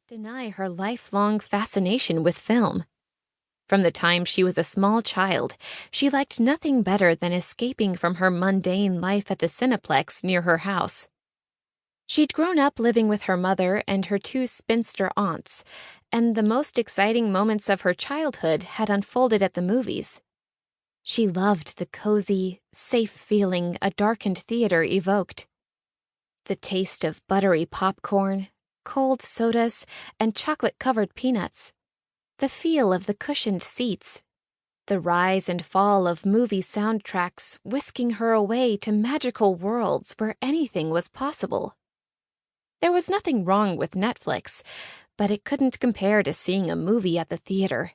deny her lifelong fascination with film. From the time she was a small child, she liked nothing better than escaping from her mundane life at the Cineplex near her house. She'd grown up living with her mother and her two spinster aunts, and the most exciting moments of her childhood had unfolded at the movies. She loved the cozy, safe feeling a darkened theater evoked. The taste of buttery popcorn, cold sodas, and chocolate-covered peanuts. The feel of the cushioned seats. The rise and fall of movie soundtracks whisking her away to magical worlds where anything was possible. There was nothing wrong with Netflix, but it couldn't compare to seeing a movie at the theater.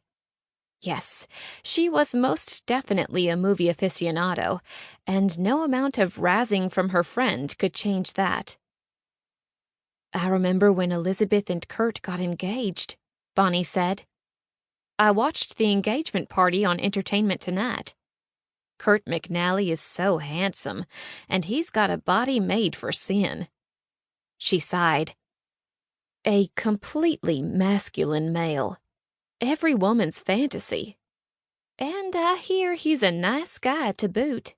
Yes, she was most definitely a movie aficionado, and no amount of razzing from her friend could change that. "I remember when Elizabeth and Kurt got engaged," Bonnie said. "I watched the engagement party on Entertainment Tonight. Kurt McNally is so handsome, and he's got a body made for sin." She sighed. "A completely masculine male. Every woman's fantasy. And I hear he's a nice guy to boot."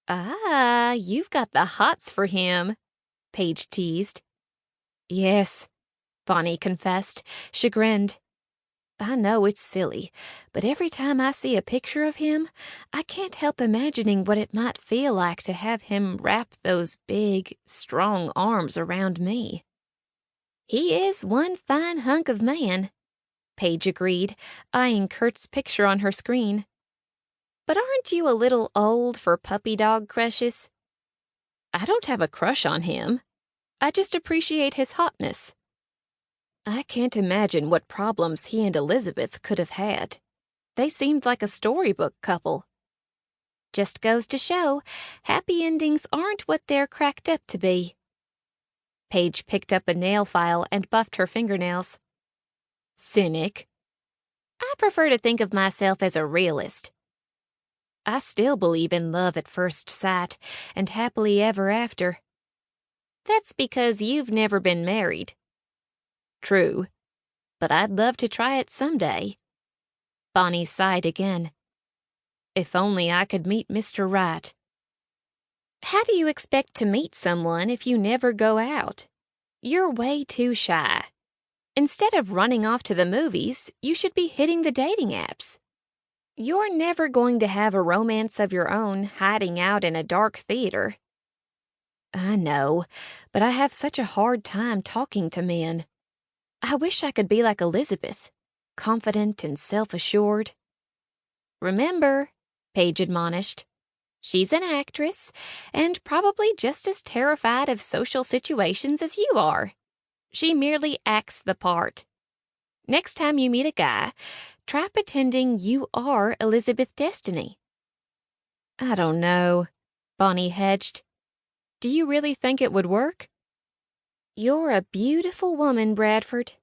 "Ah, you've got the hots for him," Paige teased. "Yes," Bonnie confessed, chagrined. "I know it's silly, but every time I see a picture of him, I can't help imagining what it might feel like to have him wrap those big, strong arms around me." "He is one fine hunk of man," Paige agreed, eyeing Kurt's picture on her screen. "But aren't you a little old for puppy dog crushes?" "I don't have a crush on him. I just appreciate his hotness. I can't imagine what problems he and Elizabeth could have had. They seemed like a storybook couple." "Just goes to show, happy endings aren't what they're cracked up to be." Paige picked up a nail file and buffed her fingernails. "Cynic." "I prefer to think of myself as a realist." "I still believe in love at first sight and happily ever after." "That's because you've never been married." "True, but I'd love to try it someday." Bonnie sighed again. "If only I could meet Mr. Right." "How do you expect to meet someone if you never go out? You're way too shy. Instead of running off to the movies, you should be hitting the dating apps. You're never going to have a romance of your own hiding out in a dark theater." "I know, but I have such a hard time talking to men. I wish I could be like Elizabeth, confident and self-assured." "Remember," Paige admonished, "she's an actress, and probably just as terrified of social situations as you are. She merely acts the part. Next time you meet a guy, try pretending you are Elizabeth Destiny." "I don't know," Bonnie hedged. "Do you really think it would work?" "You're a beautiful woman, Bradford.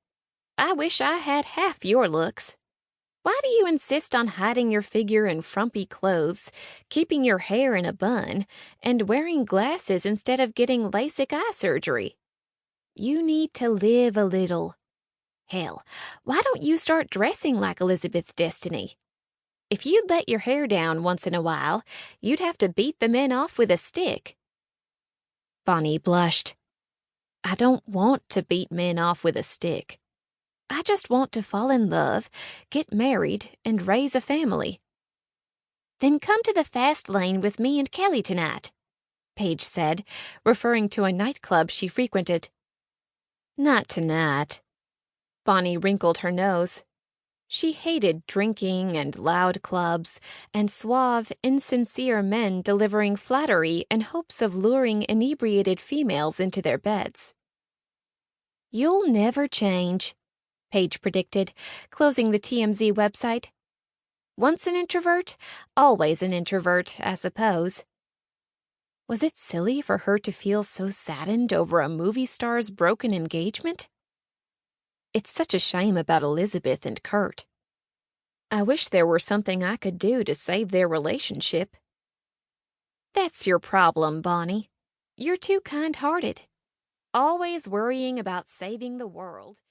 I wish I had half your looks. Why do you insist on hiding your figure in frumpy clothes, keeping your hair in a bun, and wearing glasses instead of getting LASIK eye surgery? You need to live a little. Hell, why don't you start dressing like Elizabeth Destiny? If you'd let your hair down once in a while, you'd have to beat the men off with a stick." Bonnie blushed. "I don't want to beat men off with a stick. I just want to fall in love, get married, and raise a family." "Then come to the fast lane with me and Kelly tonight," Paige said, referring to a nightclub she frequented. "Not tonight." Bonnie wrinkled her nose. She hated drinking and loud clubs, and suave, insincere men delivering flattery in hopes of luring inebriated females into their beds. "You'll never change," Paige predicted, closing the TMZ website. "Once an introvert, always an introvert, I suppose." Was it silly for her to feel so saddened over a movie star's broken engagement? "It's such a shame about Elizabeth and Kurt. I wish there were something I could do to save their relationship." "That's your problem, Bonnie. You're too kind-hearted. Always worrying about saving the world."